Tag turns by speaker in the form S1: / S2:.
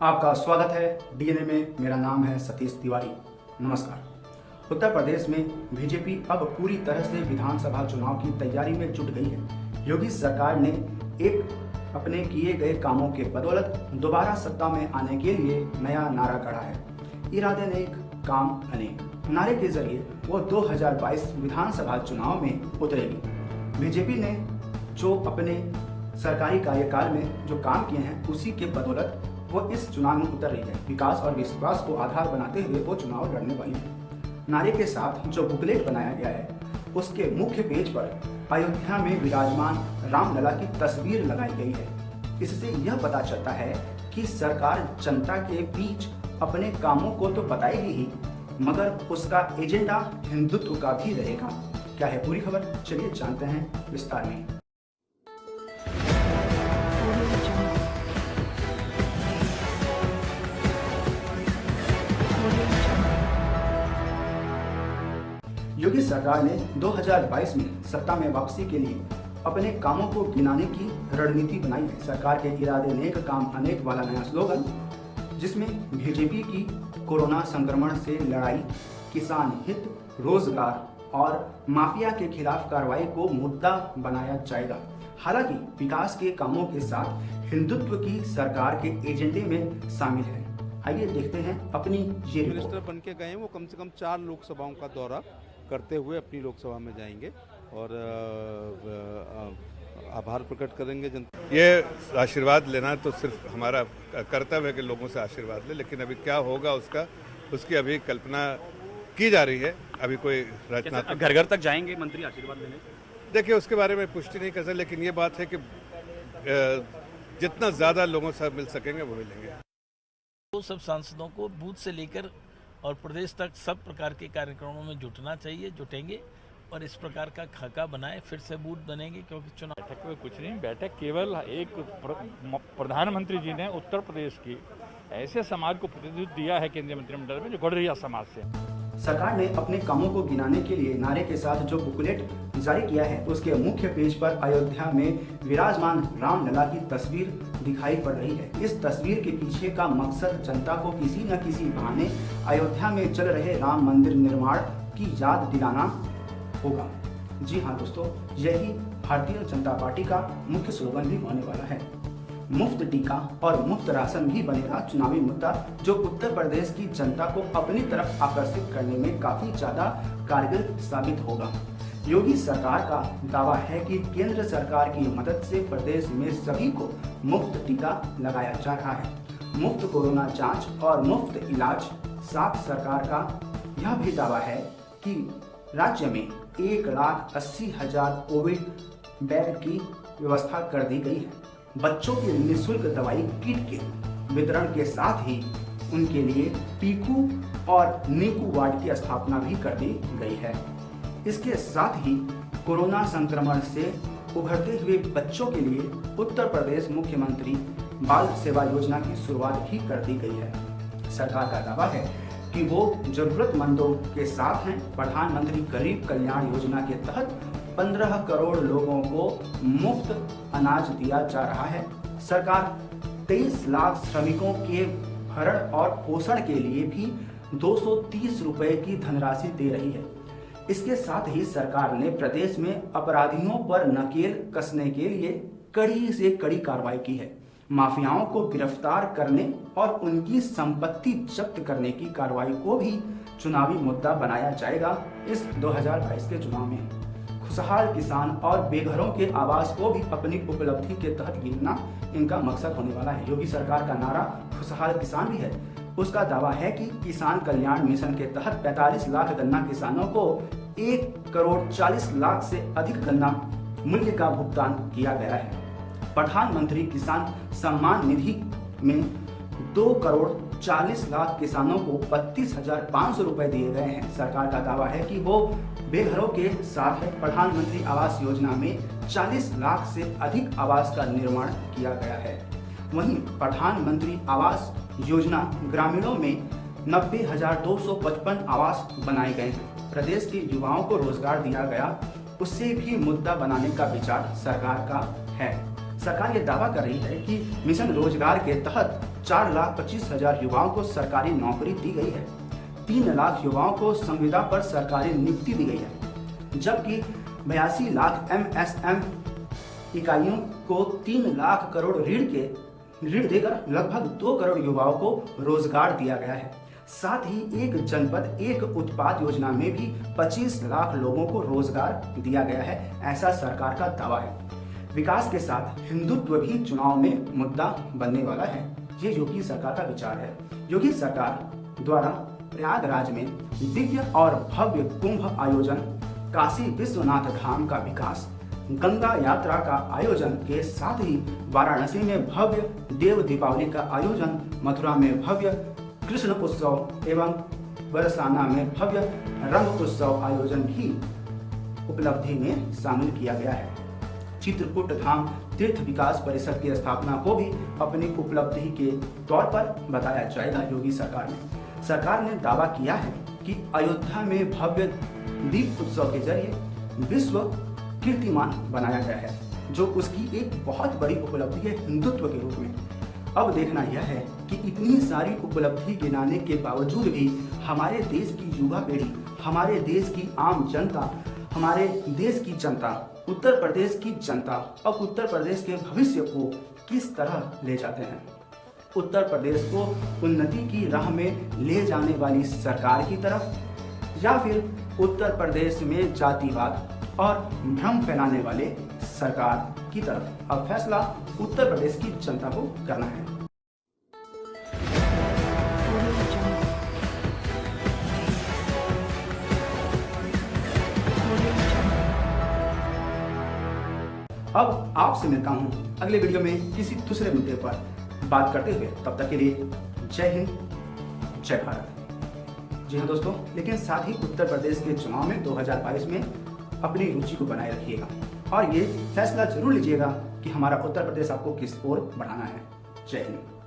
S1: आपका स्वागत है डीएनए में। मेरा नाम है सतीश तिवारी। नमस्कार। उत्तर प्रदेश में बीजेपी अब पूरी तरह से विधानसभा चुनाव की तैयारी में जुट गई है। योगी सरकार ने एक अपने किए गए कामों के बदौलत दोबारा सत्ता में आने के लिए नया नारा गढ़ा है। इरादे नेक, काम अनेक नारे के जरिए वो 2022 विधानसभा चुनाव में उतरेगी। बीजेपी ने जो अपने सरकारी कार्यकाल में जो काम किए हैं उसी के बदौलत वो इस चुनाव में उतर रही है। विकास और विश्वास को आधार बनाते हुए वो चुनाव लड़ने वाली है। नारे के साथ जो बुकलेट बनाया गया है उसके मुख्य पेज पर अयोध्या में विराजमान रामलला की तस्वीर लगाई गई है। इससे यह पता चलता है कि सरकार जनता के बीच अपने कामों को तो बताएगी ही, मगर उसका एजेंडा हिंदुत्व का भी रहेगा। क्या है पूरी खबर, चलिए जानते हैं विस्तार में। योगी सरकार ने 2022 में सत्ता में वापसी के लिए अपने कामों को गिनाने की रणनीति बनाई है। सरकार के इरादे नेक, काम अनेक वाला नया स्लोगन, जिसमें बीजेपी की कोरोना संक्रमण से लड़ाई, किसान हित, रोजगार और माफिया के खिलाफ कार्रवाई को मुद्दा बनाया जाएगा। हालांकि विकास के कामों के साथ हिंदुत्व की सरकार के एजेंडे में शामिल है। आइए देखते हैं अपनी ये रिपोर्ट।
S2: मिनिस्टर बन के गए वो कम से कम 4 लोकसभाओं का दौरा करते हुए अपनी लोकसभा में जाएंगे और आभार प्रकट करेंगे जनता।
S3: ये आशीर्वाद लेना तो सिर्फ हमारा कर्तव्य है कि लोगों से आशीर्वाद ले, लेकिन अभी क्या होगा उसकी अभी कल्पना की जा रही है। अभी कोई रचनात्मक
S4: घर घर तक जाएंगे मंत्री आशीर्वाद लेने?
S3: देखिए, उसके बारे में पुष्टि नहीं कर सकते, लेकिन ये बात है कि जितना ज़्यादा लोगों से मिल सकेंगे वो मिलेंगे।
S5: तो सब सांसदों को बूथ से लेकर और प्रदेश तक सब प्रकार के कार्यक्रमों में जुटना चाहिए, जुटेंगे और इस प्रकार का खाका बनाए, फिर से बूथ बनेंगे, क्योंकि चुनाव
S6: बैठक में कुछ नहीं, बैठक केवल एक प्रधानमंत्री जी ने उत्तर प्रदेश की ऐसे समाज को प्रतिनिधित्व दिया है केंद्रीय मंत्रिमंडल में जो गौड़रिया समाज से।
S1: सरकार ने अपने कामों को गिनाने के लिए नारे के साथ जो बुकलेट जारी किया है उसके मुख्य पेज पर अयोध्या में विराजमान रामलला की तस्वीर दिखाई पड़ रही है। इस तस्वीर के पीछे का मकसद जनता को किसी न किसी बहाने अयोध्या में चल रहे राम मंदिर निर्माण की याद दिलाना होगा। जी हाँ दोस्तों, यही भारतीय जनता पार्टी का मुख्य स्लोगन भी होने वाला है। मुफ्त टीका और मुफ्त राशन भी बनेगा चुनावी मुद्दा, जो उत्तर प्रदेश की जनता को अपनी तरफ आकर्षित करने में काफी ज्यादा कारगर साबित होगा। योगी सरकार का दावा है कि केंद्र सरकार की मदद से प्रदेश में सभी को मुफ्त टीका लगाया जा रहा है। मुफ्त कोरोना जांच और मुफ्त इलाज। साथ सरकार का यह भी दावा है कि राज्य में 1,80,000 कोविड बेड की व्यवस्था कर दी गई है। बच्चों की निःशुल्क दवाई किट के वितरण के साथ ही उनके लिए पीकू और नीकू वार्ड की स्थापना भी कर दी गई है। इसके साथ ही कोरोना संक्रमण से उभरते हुए बच्चों के लिए उत्तर प्रदेश मुख्यमंत्री बाल सेवा योजना की शुरुआत भी कर दी गई है। सरकार का दावा है कि वो जरूरतमंदों के साथ हैं। प्रधानमंत्री गरीब कल्याण योजना के तहत 15 करोड़ लोगों को मुफ्त अनाज दिया जा रहा है। सरकार 23 लाख श्रमिकों के भरण और पोषण के लिए भी 230 रुपए की धनराशि दे रही है। इसके साथ ही सरकार ने प्रदेश में अपराधियों पर नकेल कसने के लिए कड़ी से कड़ी कार्रवाई की है। माफियाओं को गिरफ्तार करने और उनकी संपत्ति जब्त करने की कार्रवाई को भी चुनावी मुद्दा बनाया जाएगा इस 2022 के चुनाव में। खुशहाल किसान और बेघरों के आवास को भी अपनी उपलब्धि के तहत गिनना इनका मकसद होने वाला है। योगी सरकार का नारा खुशहाल किसान भी है। उसका दावा है कि किसान कल्याण मिशन के तहत 45 लाख गन्ना किसानों को 1,40,00,000 से अधिक गन्ना मूल्य का भुगतान किया गया है। प्रधानमंत्री किसान सम्मान निधि में 2,40,00,000 किसानों को 32,500 रुपए दिए गए हैं। सरकार का दावा है कि वो बेघरों के साथ है। प्रधानमंत्री आवास योजना में 40 लाख से अधिक आवास का निर्माण किया गया है। वहीं प्रधानमंत्री आवास योजना ग्रामीणों में 90,255 आवास बनाए गए हैं। प्रदेश के युवाओं को रोजगार दिया गया, उससे भी मुद्दा बनाने का विचार सरकार का है। सरकार ये दावा कर रही है कि मिशन रोजगार के तहत 4,25,000 युवाओं को सरकारी नौकरी दी गई है। 3 लाख युवाओं को संविदा पर सरकारी नियुक्ति दी गई है, जबकि 82 लाख MSM इकाइयों को 3 लाख करोड़ ऋण देकर लगभग 2 करोड़ युवाओं को रोजगार दिया गया है। साथ ही एक जनपद एक उत्पाद योजना में भी 25 लाख लोगों को रोजगार दिया गया है, ऐसा सरकार का दावा है। विकास के साथ हिंदुत्व भी चुनाव में मुद्दा बनने वाला है, ये योगी सरकार का विचार है। योगी सरकार द्वारा प्रयागराज में दिव्य और भव्य कुंभ आयोजन, काशी विश्वनाथ धाम का विकास, गंगा यात्रा का आयोजन के साथ ही वाराणसी में भव्य देव दीपावली का आयोजन, मथुरा में भव्य कृष्ण उत्सव एवं बरसाना में भव्य रंग उत्सव आयोजन भी उपलब्धि में शामिल किया गया है। चित्रकूट धाम तीर्थ विकास परिषद की स्थापना को भी अपनी उपलब्धि के तौर पर बताया जाएगा। योगी सरकार ने दावा किया है कि अयोध्या में भव्य दीप उत्सव के जरिए विश्व कीर्तिमान बनाया गया है, जो उसकी एक बहुत बड़ी उपलब्धि है हिंदुत्व के रूप में। अब देखना यह है कि इतनी सारी उपलब्धि गिनाने के बावजूद भी हमारे देश की युवा पीढ़ी, हमारे देश की आम जनता, हमारे देश की जनता, उत्तर प्रदेश की जनता और उत्तर प्रदेश के भविष्य को किस तरह ले जाते हैं। उत्तर प्रदेश को उन्नति की राह में ले जाने वाली सरकार की तरफ या फिर उत्तर प्रदेश में जातिवाद और भ्रम फैलाने वाले सरकार की तरफ। अब फैसला उत्तर प्रदेश की जनता को करना है। अब आपसे मिलता हूं अगले वीडियो में किसी दूसरे मुद्दे पर बात करते हुए। तब तक के लिए जय हिंद, जय भारत। जी हाँ दोस्तों, लेकिन साथ ही उत्तर प्रदेश के चुनाव में 2022 में अपनी रुचि को बनाए रखिएगा और ये फैसला जरूर लीजिएगा कि हमारा उत्तर प्रदेश आपको किस ओर बढ़ाना है। जय हिंद।